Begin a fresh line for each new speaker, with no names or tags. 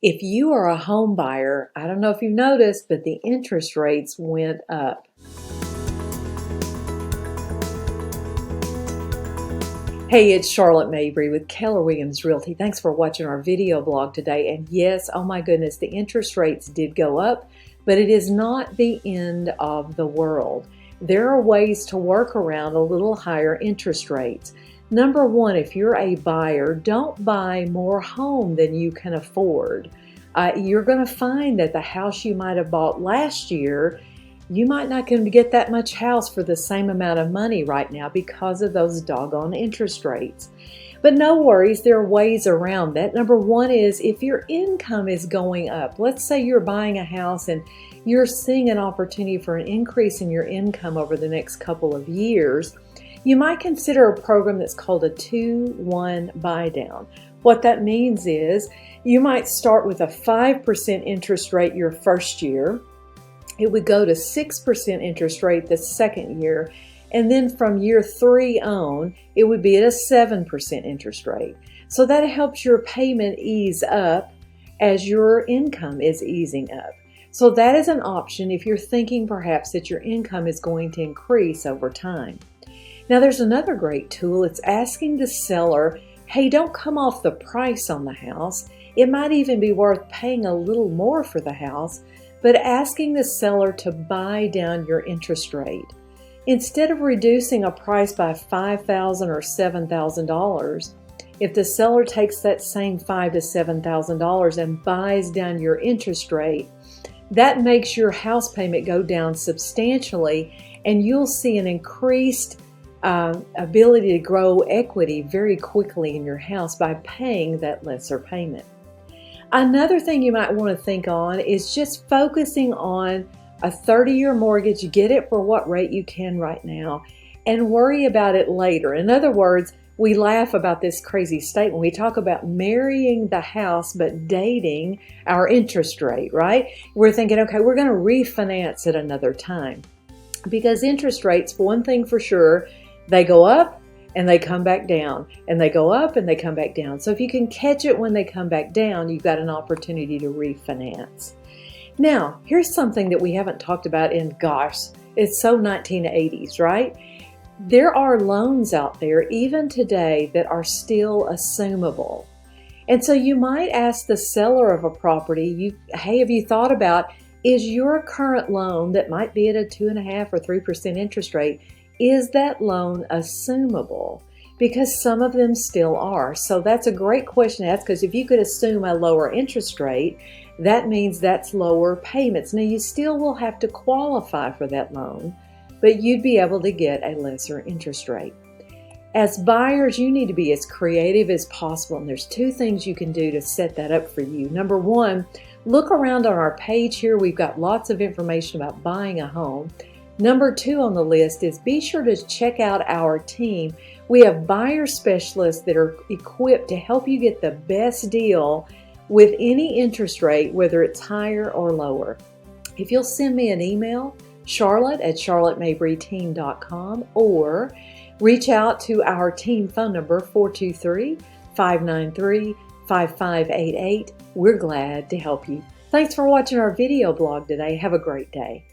If you are a home buyer, I don't know if you've noticed, but the interest rates went up. Hey, it's Charlotte Mabry with Keller Williams Realty. Thanks for watching our video blog today. And yes, oh my goodness, the interest rates did go up, but it is not the end of the world. There are ways to work around a little higher interest rates. Number one, if you're a buyer, don't buy more home than you can afford. You're going to find that the house you might have bought last year, you might not going to get that much house for the same amount of money right now because of those doggone interest rates. But no worries, there are ways around that. Number one is if your income is going up. Let's say you're buying a house and you're seeing an opportunity for an increase in your income over the next couple of years. You might consider a program that's called a 2-1 buy down. What that means is you might start with a 5% interest rate your first year. It would go to 6% interest rate the second year. And then from year 3 on, it would be at a 7% interest rate. So that helps your payment ease up as your income is easing up. So that is an option if you're thinking perhaps that your income is going to increase over time. Now there's another great tool. It's asking the seller, hey, don't come off the price on the house. It might even be worth paying a little more for the house, but asking the seller to buy down your interest rate. Instead of reducing a price by $5,000 or $7,000, if the seller takes that same $5,000 to $7,000 and buys down your interest rate, that makes your house payment go down substantially, and you'll see an increased ability to grow equity very quickly in your house by paying that lesser payment. Another thing you might want to think on is just focusing on a 30-year mortgage. Get it for what rate you can right now and worry about it later. In other words, we laugh about this crazy statement. We talk about marrying the house but dating our interest rate, right? We're thinking, okay, we're going to refinance at another time. Because interest rates, for one thing for sure, they go up and they come back down, and they go up and they come back down. So if you can catch it when they come back down, you've got an opportunity to refinance. Now, here's something that we haven't talked about in, gosh, it's so 1980s, right? There are loans out there, even today, that are still assumable. And so you might ask the seller of a property, hey, have you thought about, is your current loan that might be at a 2.5% or 3% interest rate, is that loan assumable? Because some of them still are. So that's a great question to ask, because if you could assume a lower interest rate, that means that's lower payments. Now you still will have to qualify for that loan, but you'd be able to get a lesser interest rate. As buyers, you need to be as creative as possible, and there's 2 things you can do to set that up for you. Number one, look around on our page here. We've got lots of information about buying a home. Number 2 on the list is be sure to check out our team. We have buyer specialists that are equipped to help you get the best deal with any interest rate, whether it's higher or lower. If you'll send me an email, charlotte@charlottemabryteam.com, or reach out to our team phone number, 423-593-5588. We're glad to help you. Thanks for watching our video blog today. Have a great day.